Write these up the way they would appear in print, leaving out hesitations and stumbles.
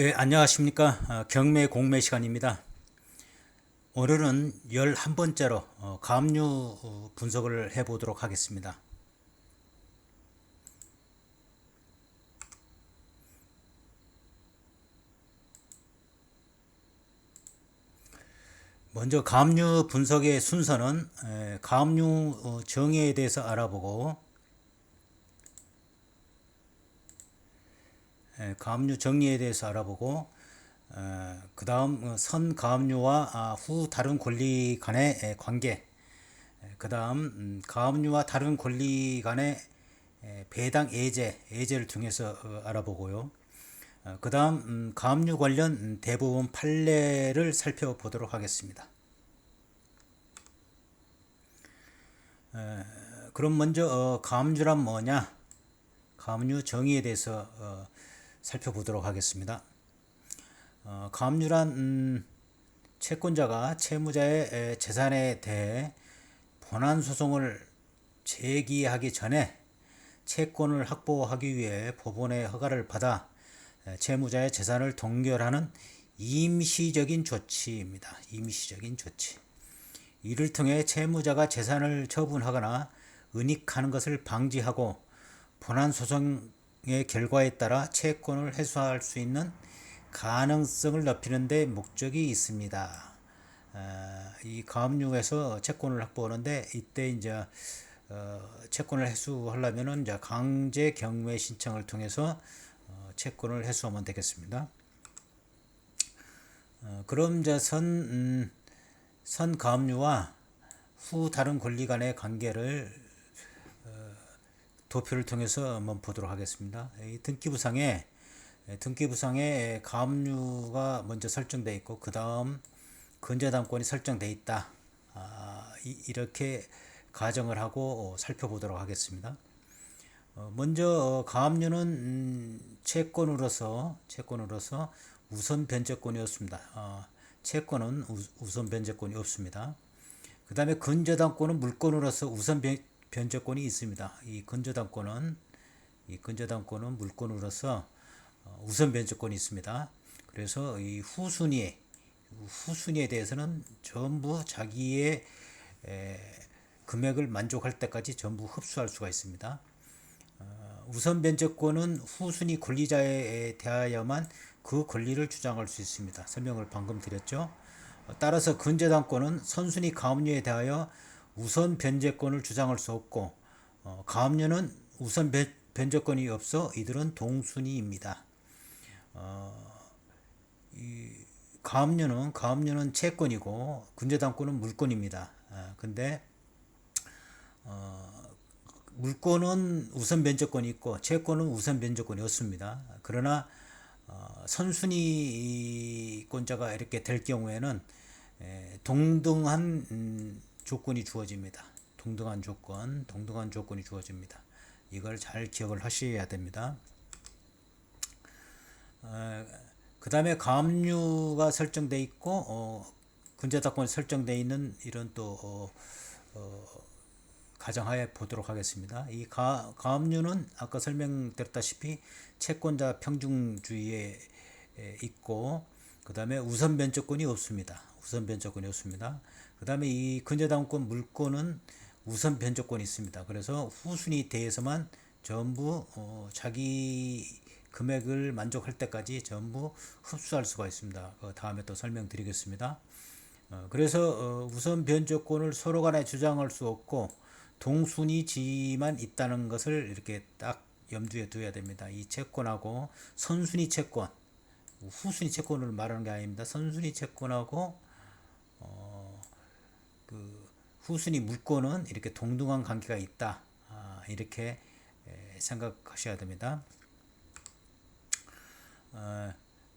예, 안녕하십니까. 경매 공매 시간입니다. 오늘은 11번째로 가압류 분석을 해보도록 하겠습니다. 먼저 가압류 분석의 순서는 가압류 정의에 대해서 알아보고, 가압류 정의에 대해서 알아보고, 그 다음 선 가압류와 후 다른 권리 간의 관계, 그 다음 가압류와 다른 권리 간의 배당 예제를 통해서 알아보고요. 그 다음 가압류 관련 대부분 판례를 살펴보도록 하겠습니다. 그럼 먼저 가압류란 뭐냐? 가압류 정의에 대해서 살펴보도록 하겠습니다. 가압류란 채권자가 채무자의 재산에 대해 본안 소송을 제기하기 전에 채권을 확보하기 위해 법원의 허가를 받아 채무자의 재산을 동결하는 임시적인 조치입니다. 임시적인 조치. 이를 통해 채무자가 재산을 처분하거나 은닉하는 것을 방지하고 본안 소송의 결과에 따라 채권을 해소할 수 있는 가능성을 높이는 데 목적이 있습니다. 이 가압류에서 채권을 확보하는데 이때 이제 채권을 해소하려면은 이제 강제 경매 신청을 통해서 채권을 해소하면 되겠습니다. 그럼 이제 선 가압류와 후 다른 권리 간의 관계를 도표를 통해서 한번 보도록 하겠습니다. 이 등기부상에 가압류가 먼저 설정되어 있고 그 다음 근저당권이 설정되어 있다. 이렇게 가정을 하고 살펴보도록 하겠습니다. 먼저 가압류는 채권으로서 우선 변제권이었습니다. 채권은 우선 변제권이 없습니다. 그 다음에 근저당권은 물권으로서 우선 변제권이 있습니다. 이 근저당권은 물권으로서 우선 변제권이 있습니다. 그래서 이 후순위에 대해서는 전부 자기의 금액을 만족할 때까지 전부 흡수할 수가 있습니다. 우선 변제권은 후순위 권리자에 대하여만 그 권리를 주장할 수 있습니다. 설명을 방금 드렸죠. 따라서 근저당권은 선순위 가압류에 대하여 우선 변제권을 주장할 수 없고 가압류는 우선 변제권이 없어 이들은 동순위입니다. 이 가압류는 채권이고 근저당권은 물권입니다. 근데 물권은 우선 변제권이 있고 채권은 우선 변제권이 없습니다. 그러나 선순위권자가 이렇게 될 경우에는 동등한 조건이 주어집니다. 동등한 조건이 주어집니다. 이걸 잘 기억을 하셔야 됩니다. 그 다음에 가압류가 설정되어 있고 근저당권이 설정되어 있는 이런 또 가정하에 보도록 하겠습니다. 이 가압류는 아까 설명드렸다시피 채권자 평등주의에 있고 그 다음에 우선 변제권이 없습니다. 그 다음에 이 근저당권 물권은 우선 변제권이 있습니다. 그래서 후순위 대해서만 전부 자기 금액을 만족할 때까지 전부 흡수할 수가 있습니다. 그 다음에 또 설명드리겠습니다. 그래서 우선 변제권을 서로 간에 주장할 수 없고 동순위지만 있다는 것을 이렇게 딱 염두에 둬야 됩니다. 이 채권하고 선순위 채권, 후순위 채권을 말하는 게 아닙니다. 선순위 채권하고 그 후순위 물권은 이렇게 동등한 관계가 있다. 이렇게 생각하셔야 됩니다.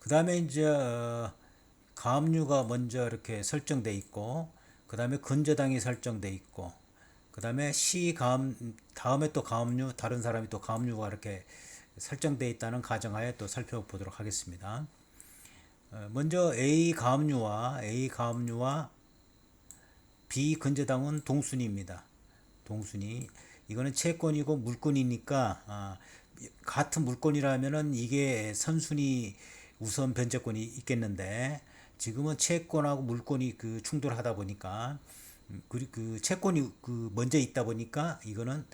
그 다음에 이제 가압류가 먼저 이렇게 설정돼 있고 그 다음에 근저당이 설정돼 있고 그 다음에 다음에 또 가압류, 다른 사람이 또 가압류가 이렇게 설정되어 있다는 가정하에 또 살펴보도록 하겠습니다. 먼저 A 가압류와 B 근저당은 동순위입니다. 동순위. 이거는 채권이고 물권이니까 같은 물권이라면은 이게 선순위 우선 변제권이 있겠는데 지금은 채권하고 물권이 그 충돌하다 보니까 그 채권이 그 먼저 있다 보니까 이거는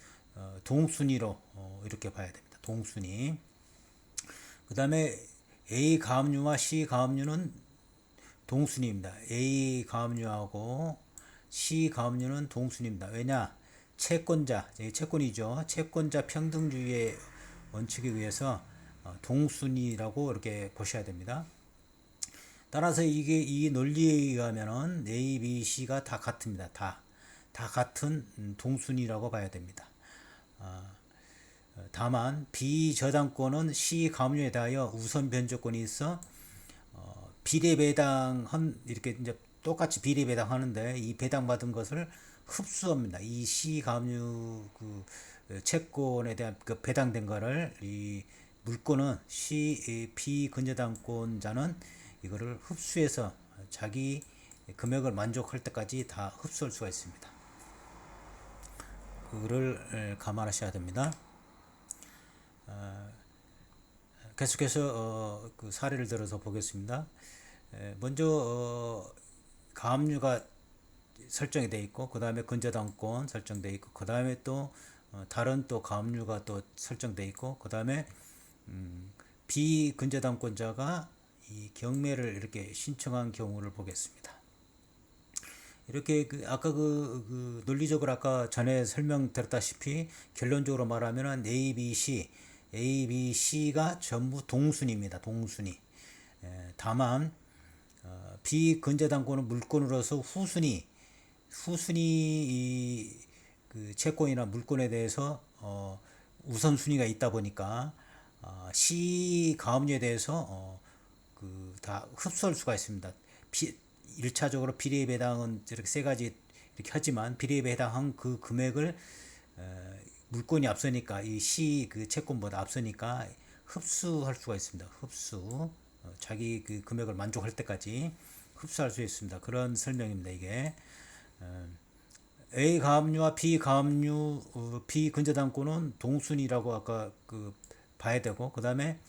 동순위로 이렇게 봐야 됩니다. 동순위. 그 다음에 A 가압류와 C 가압류는 동순위입니다. A 가압류하고 C 가압류는 동순위입니다. 왜냐? 채권자, 채권이죠. 채권자 평등주의의 원칙에 의해서 동순위라고 이렇게 보셔야 됩니다. 따라서 이게 이 논리에 의하면은 A, B, C가 다 같습니다. 다 같은 동순위라고 봐야 됩니다. 다만 비저당권은 C 가압류에 대하여 우선 변조권이 있어 비례배당한 이렇게 이제 똑같이 비례배당하는데 이 배당받은 것을 흡수합니다. 이 C 가압류 그 채권에 대한 그 배당된 거를 이 물권은 C 비근저당권자는 이거를 흡수해서 자기 금액을 만족할 때까지 다 흡수할 수가 있습니다. 그거를 감안하셔야 됩니다. 계속해서 그 사례를 들어서 보겠습니다. 먼저 가압류가 설정이 되어 있고 그 다음에 근저당권 설정되어 있고 그 다음에 또 다른 또 가압류가 또 설정되어 있고 그 다음에 비근저당권자가 이 경매를 이렇게 신청한 경우를 보겠습니다. 이렇게 아까 그 논리적으로 아까 전에 설명드렸다시피 결론적으로 말하면은 A, B, C가 전부 동순위입니다. 동순위. 다만 비근저당권은 물권으로서 후순위 그 채권이나 물권에 대해서 우선순위가 있다 보니까 C 가압류에 대해서 그 다 흡수할 수가 있습니다. 1차적으로 비례에 배당은 이렇게 세 가지 이렇게 하지만 비례에 해당한 그 금액을 물권이 앞서니까 이 C 그 채권보다 앞서니까 흡수할 수가 있습니다. 흡수 자기 그 금액을 만족할 때까지 흡수할 수 있습니다. 그런 설명입니다. 이게 A 가압류와 B 가압류 비근저당권은 동순위라고 아까 그 봐야 되고 그 다음에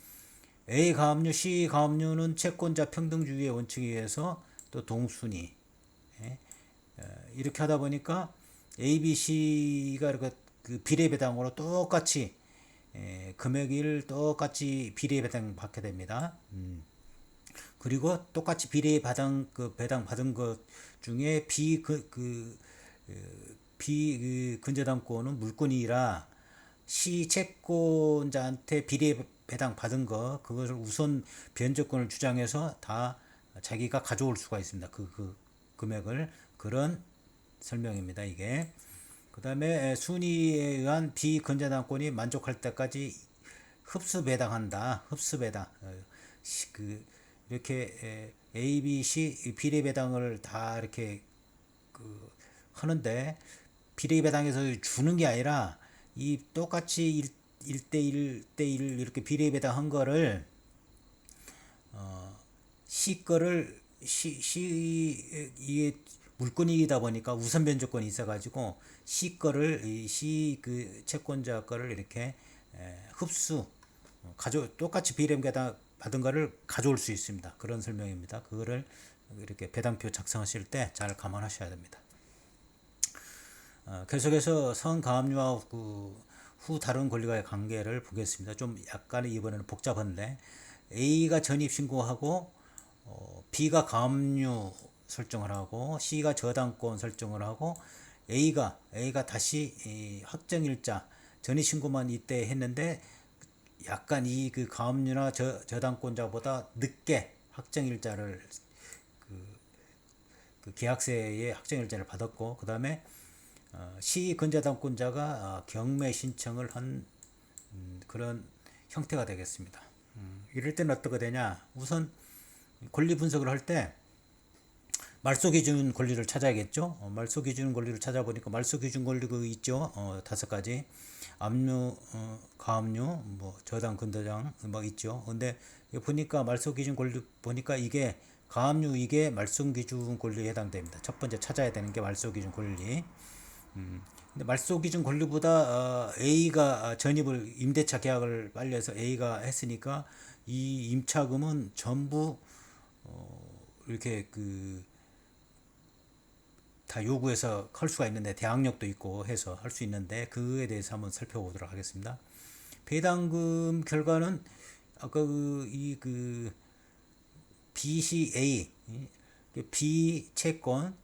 A 가압류, C 가압류는 채권자 평등주의의 원칙에 의해서 또 동순위. 이렇게 하다 보니까 A, B, C가 이렇게 그 비례배당으로 똑같이 금액을 똑같이 비례배당 받게 됩니다. 그리고 똑같이 비례배당 그 배당 받은 것 중에 비근저당권은 물권이라 C 채권자한테 비례배당 받은 거 그것을 우선 변조권을 주장해서 다 자기가 가져올 수가 있습니다. 그 금액을 그런 설명입니다. 이게 그 다음에 순위에 의한 비근저당권이 만족할 때까지 흡수 배당한다. 흡수 배당 그 이렇게 A, B, C 비례 배당을 다 이렇게 그 하는데 비례 배당에서 주는 게 아니라 이 똑같이 1대1 이렇게 비례 배당한 거를 C 거를 이게 물권이다 보니까 우선 변조권이 있어가지고 C 거를 C 그 채권자 거를 이렇게 흡수 똑같이 비례 배당 받은 거를 가져올 수 있습니다. 그런 설명입니다. 그거를 이렇게 배당표 작성하실 때 잘 감안하셔야 됩니다. 계속해서 선가압류와 후 다른 권리와의 관계를 보겠습니다. 좀 약간 이번에는 복잡한데 A가 전입신고하고 B가 가압류 설정을 하고 C가 저당권 설정을 하고 A가 다시 확정일자 전입신고만 이때 했는데 약간 이 그 가압류나 저당권자보다 늦게 확정일자를 그 계약서의 확정일자를 받았고 그 다음에 C 근저당권자가 경매 신청을 한 그런 형태가 되겠습니다. 이럴 때는 어떻게 되냐? 우선 권리 분석을 할 때 말소기준 권리를 찾아야겠죠. 말소기준 권리를 찾아보니까 말소기준 권리가 있죠. 5가지 압류, 가압류, 뭐 저당, 근저당 뭐 있죠. 근데 보니까 말소기준 권리 보니까 이게 가압류 이게 말소기준 권리에 해당됩니다. 첫 번째 찾아야 되는 게 말소기준 권리. 근데 말소기준 권리보다 A가 전입을 임대차 계약을 빨리 해서 A가 했으니까 이 임차금은 전부 이렇게 다 요구해서 할 수가 있는데, 대항력도 있고 해서 할 수 있는데, 그에 대해서 한번 살펴보도록 하겠습니다. 배당금 결과는 아까 BCA, B 채권,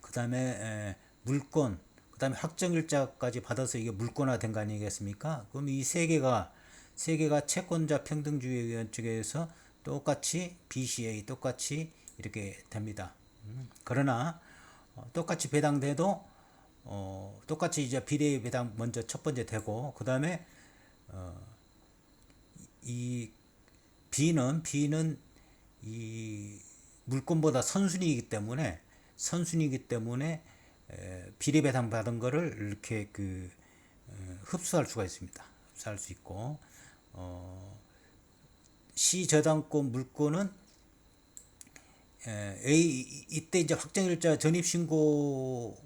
그 다음에 물권, 그 다음에 확정일자까지 받아서 이게 물권화 된 거 아니겠습니까? 그럼 이 세 개가 채권자 평등주의위원 측에서 똑같이 BCA 똑같이 이렇게 됩니다. 그러나 똑같이 배당돼도 똑같이 이제 비례 배당 먼저 첫 번째 되고, 그 다음에 이 B는 이 물권보다 선순위이기 때문에 비례 배당 받은 거를 이렇게 흡수할 수가 있습니다. 흡수할 수 있고, C 저당권 물권은 이때 이제 확정일자 전입신고하고,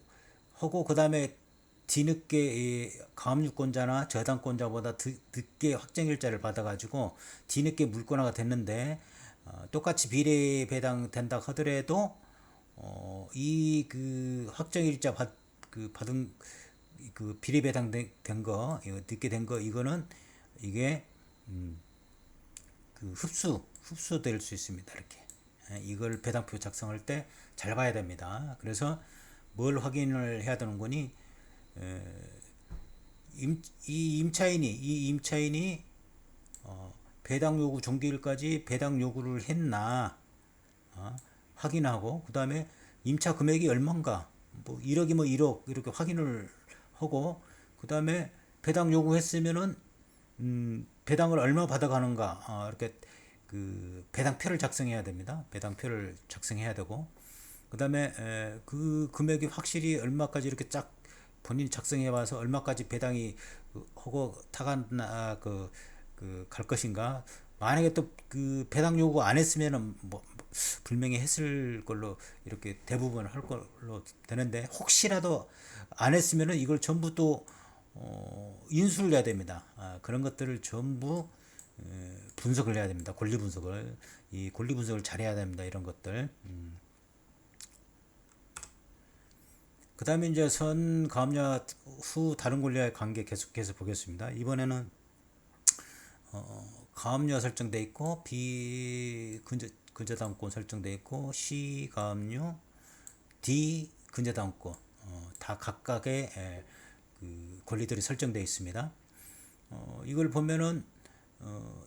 그 다음에 뒤늦게 가압류권자나 저당권자보다 늦게 확정일자를 받아가지고 뒤늦게 물권화가 됐는데, 똑같이 비례 배당 된다 하더라도 이 확정일자 받은 비례 배당 된 거, 늦게 된 거, 이거는 이게 흡수될 수 있습니다. 이렇게 이걸 배당표 작성할 때 잘 봐야 됩니다. 그래서 뭘 확인을 해야 되는 거니, 이 임차인이 배당 요구 종기일까지 배당 요구를 했나 확인하고, 그 다음에 임차 금액이 얼마인가, 뭐 1억이면 1억 이렇게 확인을 하고, 그 다음에 배당 요구했으면은 배당을 얼마 받아가는가, 이렇게 배당표를 작성해야 됩니다. 배당표를 작성해야 되고, 그 다음에 그 금액이 확실히 얼마까지 이렇게 쫙 본인 작성해 봐서 얼마까지 배당이 하고 타가나 갈 것인가. 만약에 또 배당 요구 안 했으면은 뭐 분명히 했을 걸로 이렇게 대부분 할 걸로 되는데, 혹시라도 안 했으면은 이걸 전부 또 인수를 해야 됩니다. 그런 것들을 전부 분석을 해야 됩니다. 권리 분석을 잘 해야 됩니다. 이런 것들. 그 다음에 이제 선가압류 후 다른 권리와의 관계 계속해서 보겠습니다. 이번에는 가압류가 설정되어 있고, 근저당권 설정되어 있고, C 가압류, D 근저당권, 다 각각의 권리들이 설정되어 있습니다. 이걸 보면은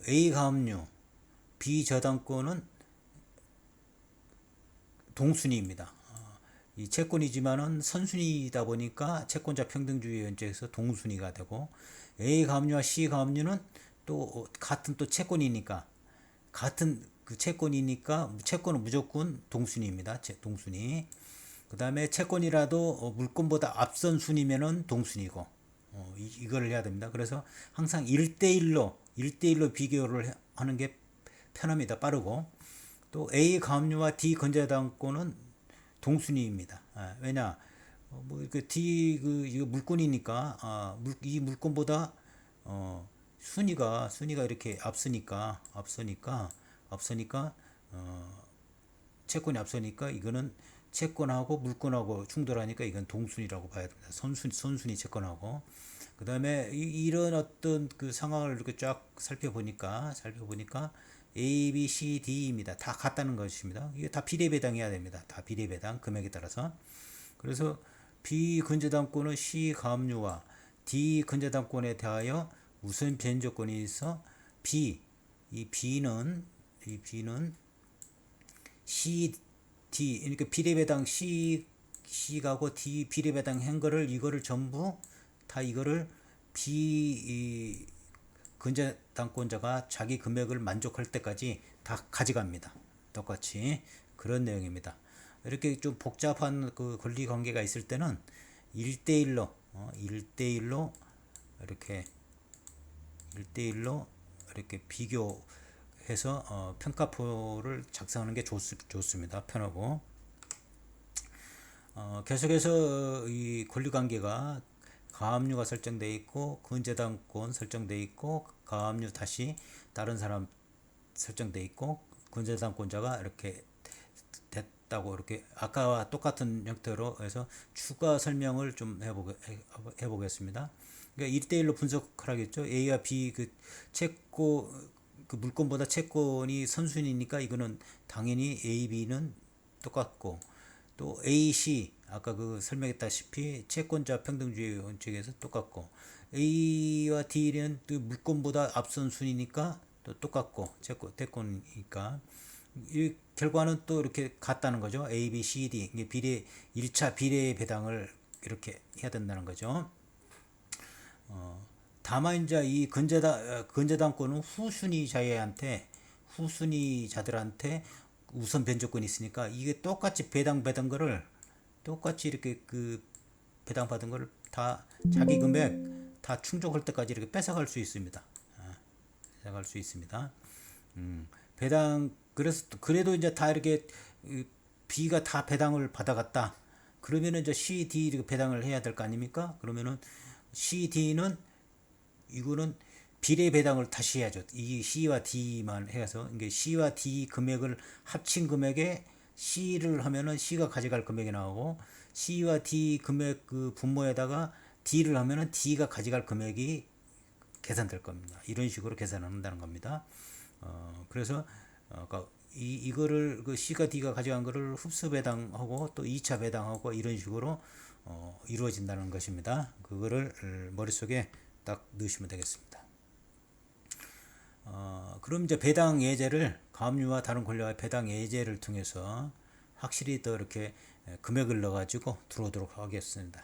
A 가압류, B 저당권은 동순위입니다. 이 채권이지만은 선순위이다 보니까 채권자 평등주의 원칙에서 동순위가 되고, A 가압류와 C 가압류는 또 같은 또 채권이니까 채권은 무조건 동순위입니다. 동순위. 그 다음에 채권이라도 물권보다 앞선 순위면은 동순위고, 이걸 해야 됩니다. 그래서 항상 1대1로 비교를 하는 게 편합니다. 빠르고. 또 A 가압류와 D 건재당권은 동순위입니다. 왜냐, D 이거 물권이니까, 이 물권보다 순위가 이렇게 앞서니까 채권이 앞서니까, 이거는 채권하고 물권하고 충돌하니까 이건 동순위라고 봐야 됩니다. 선순위 채권하고. 그 다음에 이런 어떤 상황을 이렇게 쫙 살펴보니까 A, B, C, D입니다. 다 같다는 것입니다. 이게 다 비례배당해야 됩니다. 다 비례배당 금액에 따라서. 그래서 B 근저당권은 C 가압류와 D 근저당권에 대하여 우선 변조건이 있어 이 B는 C, D, 그러니까 비례배당 C가고 D 비례배당 한 거를, 이거를 전부 다 이거를 근저당권자가 자기 금액을 만족할 때까지 다 가져갑니다. 똑같이 그런 내용입니다. 이렇게 좀 복잡한 권리 관계가 있을 때는 1대1로 이렇게 비교해서 평가표를 작성하는 게 좋습니다. 편하고. 계속해서 이 권리 관계가 가압류가 설정되어 있고, 근저당권 설정되어 있고, 가압류 다시 다른 사람 설정돼 있고 근저당권자가 이렇게 됐다고 이렇게 아까와 똑같은 형태로 해서 추가 설명을 좀 해보겠습니다. 그러니까 1대1로 분석하라겠죠. A와 B 그 채권 그 물건보다 채권이 선순위니까 이거는 당연히 A, B는 똑같고 또 A, C 아까 그 설명했다시피 채권자 평등주의 원칙에서 똑같고 A와 D는 그 물건보다 앞선 순위니까 또 똑같고 채권이니까 이 결과는 또 이렇게 같다는 거죠. A, B, C, D 이게 비례 1차 비례 배당을 이렇게 해야 된다는 거죠. 다만 이제 이 근저당권은 후순위자들한테 우선 변조권이 있으니까 이게 똑같이 배당받은 거를 똑같이 이렇게 그 배당받은 거를 다 자기 금액 다 충족할 때까지 이렇게 뺏어갈 수 있습니다. 뺏어갈 수 있습니다. 배당 그래도 이제 다 이렇게 B가 다 배당을 받아갔다. 그러면은 이제 C, D 이렇게 배당을 해야 될 거 아닙니까? 그러면은 C, D는 이거는 비례 배당을 다시 해야죠. 이 C와 D만 해서 이게 C와 D 금액을 합친 금액에 C를 하면은 C가 가져갈 금액이 나오고 C와 D 금액 그 분모에다가 D를 하면은 D가 가져갈 금액이 계산될 겁니다. 이런 식으로 계산한다는 겁니다. 그래서 이거를 그 C가 D가 가져간 거를 흡수 배당하고 또 2차 배당하고 이런 식으로 이루어진다는 것입니다. 그거를 머릿속에 딱 넣으시면 되겠습니다. 그럼 이제 배당 예제를 가압류와 다른 권리와의 배당 예제를 통해서 확실히 더 이렇게 금액을 넣어가지고 들어오도록 하겠습니다.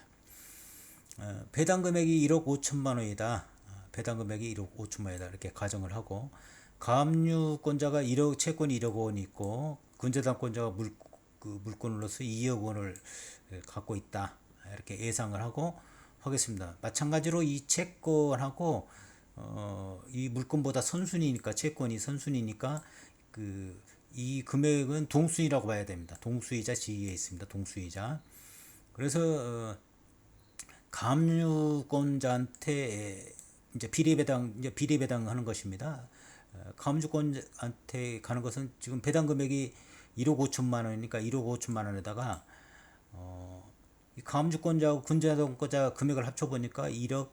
배당 금액이 1억 5천만 원이다. 배당 금액이 1억 5천만 원이다. 이렇게 가정을 하고 가압류권자가 1억 채권이 1억 원이 있고 근저당권자가 물건으로서 2억 원을 갖고 있다. 이렇게 예상을 하고 하겠습니다. 마찬가지로 이 채권하고 이 물건보다 선순위니까 채권이 선순위니까 이 금액은 동수이라고 봐야 됩니다. 동수이자 지위에 있습니다. 동수이자. 그래서 가압류권자한테 이제 비례배당 하는 것입니다. 가압류권자한테 가는 것은 지금 배당 금액이 1억 5천만 원이니까 1억 5천만 원에다가 이 가압류권자하고 근저당권자 금액을 합쳐보니까 1억,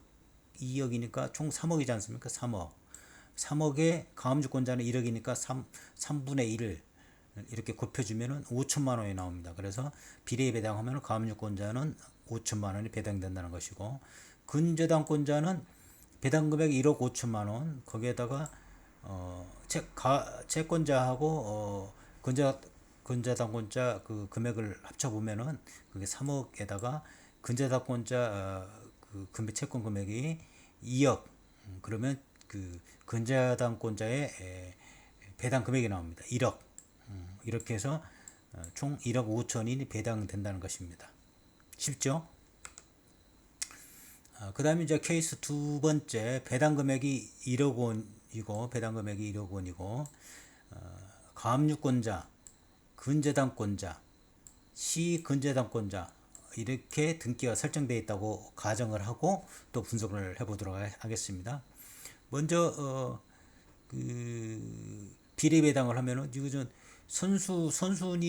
2억이니까 총 3억이지 않습니까? 3억에 가압류권자는 1억이니까 3분의 1을 이렇게 곱해주면은 5천만 원이 나옵니다. 그래서 비례 배당하면 가압류권자는 5천만 원이 배당된다는 것이고 근저당권자는 배당 금액 1억 5천만 원 거기에다가 채권자하고 근저당권자 그 금액을 합쳐보면은 그게 3억에다가 근저당권자 그 채권 금액이 2억 그러면 그 근저당권자의 배당 금액이 나옵니다. 1억 이렇게 해서 총 1억 5천이 배당된다는 것입니다. 쉽죠? 그 다음에 이제 케이스 두 번째 배당 금액이 1억 원이고 가압류권자 근저당권자 시근저당권자 이렇게 등기가 설정되어 있다고 가정을 하고 또 분석을 해보도록 하겠습니다. 먼저 그 비례배당을 하면은 이거 선순위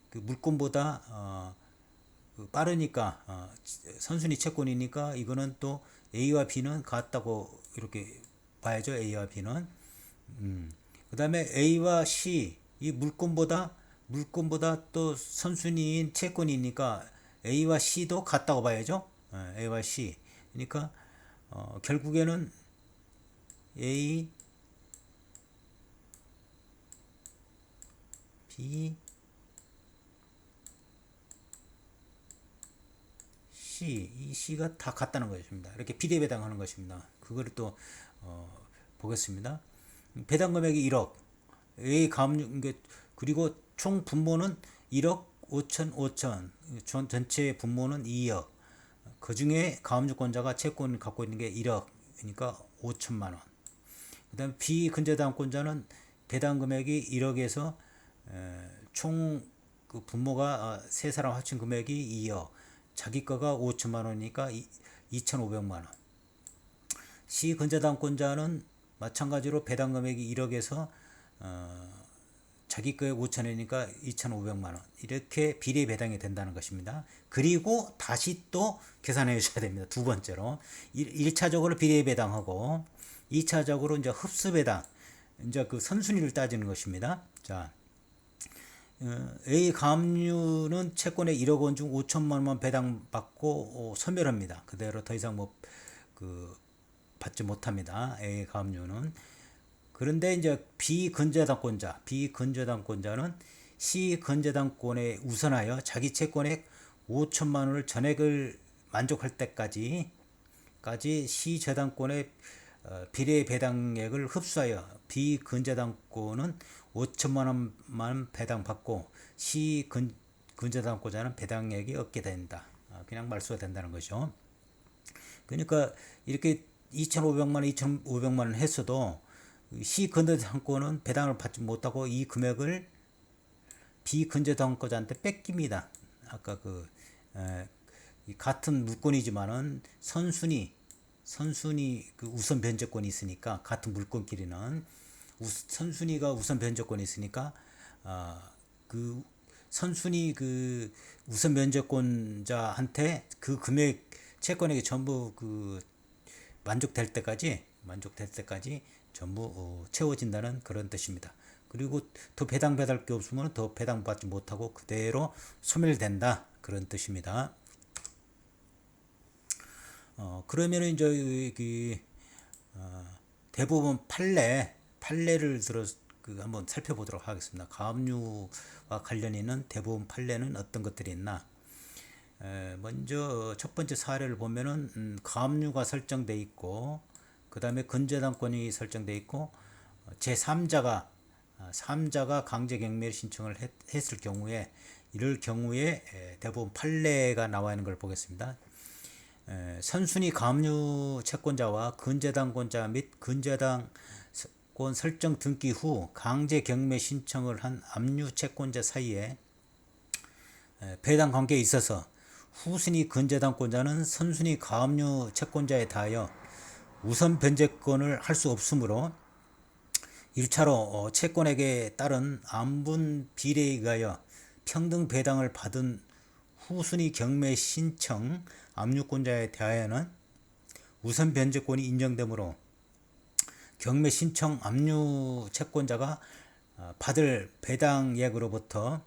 그 물건보다 빠르니까 선순위 채권이니까 이거는 또 A와 B는 같다고 이렇게 봐야죠. A와 B는 그 다음에 A와 C 이 물건보다 또 선순위인 채권이니까 A와 C도 같다고 봐야죠. A와 C 그러니까 결국에는 A, B, C 이 C가 다 같다는 것입니다. 이렇게 비례배당하는 것입니다. 그거를 또 보겠습니다. 배당 금액이 1억 A 가압류 그리고 총 분모는 1억 5천 전체 분모는 2억 그 중에 가압류권자가 채권을 갖고 있는 게 1억 그러니까 5천만 원 그 다음에 비근저당권자는 배당 금액이 1억에서 총 그 분모가 세 사람 합친 금액이 2억 자기 거가 5천만 원이니까 2,500만 원 시근저당권자는 마찬가지로 배당 금액이 1억에서 자기 거에 5천원이니까 2,500만 원 이렇게 비례 배당이 된다는 것입니다. 그리고 다시 또 계산해 주셔야 됩니다. 두 번째로 1차적으로 비례 배당하고 2차적으로 이제 흡수 배당 이제 그 선순위를 따지는 것입니다. 자, A 가압류는 채권의 1억 원 중 5천만 원만 배당받고 소멸합니다. 그대로 더 이상 뭐 받지 못합니다. A 가압류는. 그런데 이제 비근저당권자는 C 근저당권에 우선하여 자기 채권액 5천만 원을 전액을 만족할 때까지 C 저당권의 비례 배당액을 흡수하여 비근저당권은 5천만 원만 배당받고 C 근저당권자는 배당액이 없게 된다. 그냥 말소가 된다는 거죠. 그러니까 이렇게 2,500만 원, 2,500만 원 했어도 C 근저당권은 배당을 받지 못하고 이 금액을 비근저당권자한테 뺏깁니다. 아까 같은 물건이지만은 선순위 그 우선 변제권이 있으니까 같은 물건끼리는 선순위가 우선 변제권이 있으니까 그 선순위 그 우선 변제권자한테 그 금액 채권액이 전부 만족될 때까지 전부 채워진다는 그런 뜻입니다. 그리고 더 배당받을 게 없으면 더 배당받지 못하고 그대로 소멸된다 그런 뜻입니다. 그러면은 이제 대부분 판례를 한번 살펴보도록 하겠습니다. 가압류와 관련 있는 대부분 판례는 어떤 것들이 있나? 먼저 첫 번째 사례를 보면은 가압류가 설정돼 있고 그 다음에 근저당권이 설정돼 있고 제3자가 강제경매 신청을 했을 경우에 이럴 경우에 대부분 판례가 나와 있는 걸 보겠습니다. 선순위 가압류 채권자와 근저당권자 및 근저당권 설정 등기 후 강제경매 신청을 한 압류 채권자 사이에 배당 관계에 있어서 후순위 근저당권자는 선순위 가압류 채권자에 대하여 우선 변제권을 할 수 없으므로 1차로 채권액에 따른 안분 비례에 의하여 평등 배당을 받은 후순위 경매 신청 압류권자에 대하여는 우선 변제권이 인정되므로 경매 신청 압류 채권자가 받을 배당액으로부터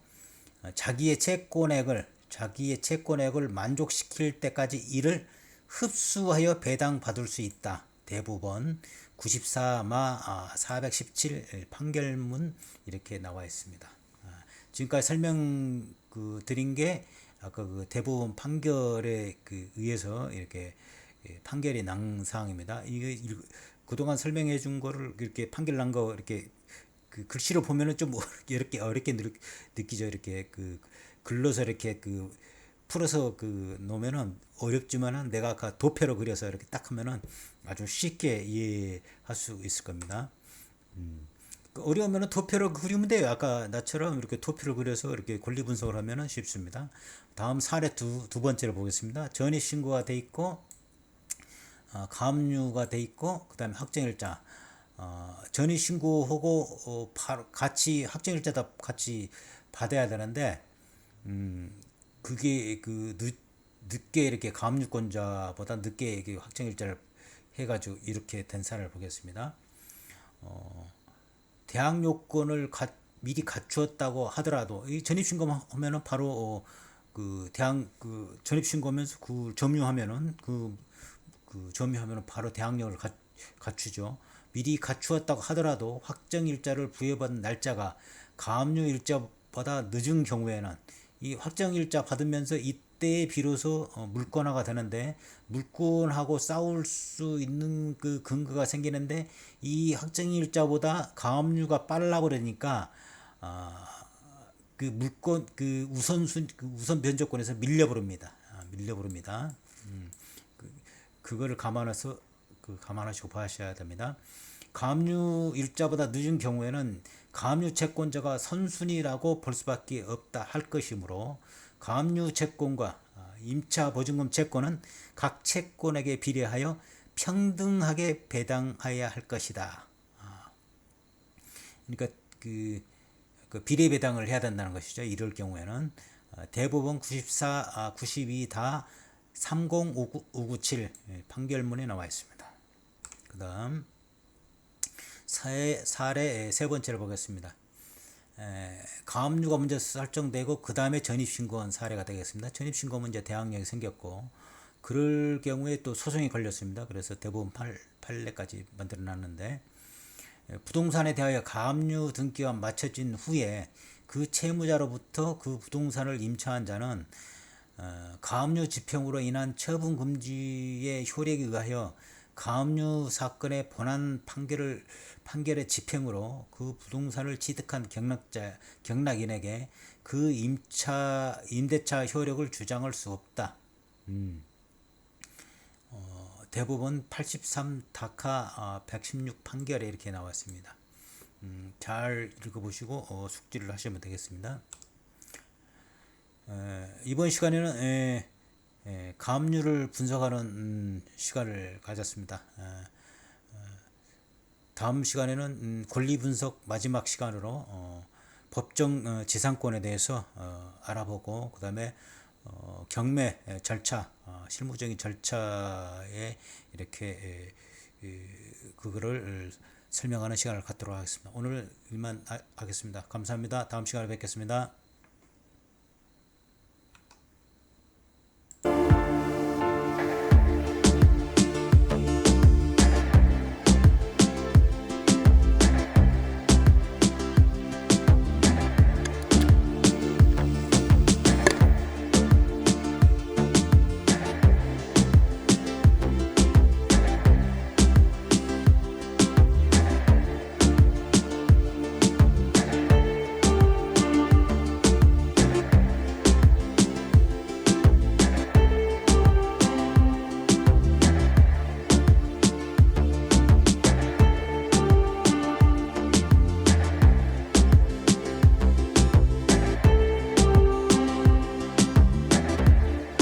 자기의 채권액을 만족시킬 때까지 이를 흡수하여 배당받을 수 있다. 대법원 94마 417 판결문 이렇게 나와 있습니다. 지금까지 설명 드린 게 아까 대법원 판결에 의해서 이렇게 판결이 난 사항입니다. 이게 그동안 설명해 준 거를 이렇게 판결 난 거 이렇게 글씨로 보면은 좀 어렵게 느끼죠. 이렇게 글로서 이렇게 풀어서 놓으면은 어렵지만은 내가 아까 도표로 그려서 이렇게 딱 하면은 아주 쉽게 이해할 수 있을 겁니다. 어려우면은 도표로 그리면 돼요. 아까 나처럼 이렇게 도표를 그려서 이렇게 권리 분석을 하면은 쉽습니다. 다음 사례 두 번째를 보겠습니다. 전입 신고가 돼 있고 가압류가 돼 있고 그다음에 확정일자 전입 신고하고 같이 확정일자도 같이 받아야 되는데 그게 늦게 이렇게 가압류권자보다 늦게 확정일자를 해가지고 이렇게 된 사례를 보겠습니다. 대항 요건을 미리 갖추었다고 하더라도 이 전입신고하면은 바로 전입신고하면서 점유하면은 점유하면은 바로 대항력을 갖추죠. 미리 갖추었다고 하더라도 확정일자를 부여받은 날짜가 가압류일자보다 늦은 경우에는 이 확정일자 받으면서 이때 비로소 물권화가 되는데 물권하고 싸울 수 있는 근거가 생기는데 이 확정일자보다 가압류가 빨라 그러니까 물권 우선 변제권에서 밀려버립니다. 그거를 감안하시고 봐셔야 됩니다. 가압류 일자보다 늦은 경우에는 가압류 채권자가 선순위라고 볼 수밖에 없다 할 것이므로 가압류 채권과 임차 보증금 채권은 각 채권에게 비례하여 평등하게 배당하여야 할 것이다. 그러니까 그 비례 배당을 해야 된다는 것이죠. 이럴 경우에는 대법원 92 다 305997 판결문에 나와 있습니다. 그다음 사례 세 번째를 보겠습니다. 가압류가 먼저 설정되고 그 다음에 전입신고한 사례가 되겠습니다. 전입신고는 이제 대항력이 생겼고 그럴 경우에 또 소송이 걸렸습니다. 그래서 대법원 판례까지 만들어놨는데 부동산에 대하여 가압류 등기가 마쳐진 후에 그 채무자로부터 그 부동산을 임차한 자는 가압류 집행으로 인한 처분 금지의 효력에 의하여 가압류 사건의 본안 판결의 집행으로 그 부동산을 취득한 경락인에게 그 임대차 효력을 주장할 수 없다. 대부분 83 다카 116 판결에 이렇게 나왔습니다. 잘 읽어보시고 숙지를 하시면 되겠습니다. 이번 시간에는 가압류를 분석하는 시간을 가졌습니다. 다음 시간에는 권리 분석 마지막 시간으로 법정 지상권에 대해서 알아보고 그 다음에 경매 절차, 실무적인 절차에 이렇게 그거를 설명하는 시간을 갖도록 하겠습니다. 오늘 이만 하겠습니다. 감사합니다. 다음 시간에 뵙겠습니다.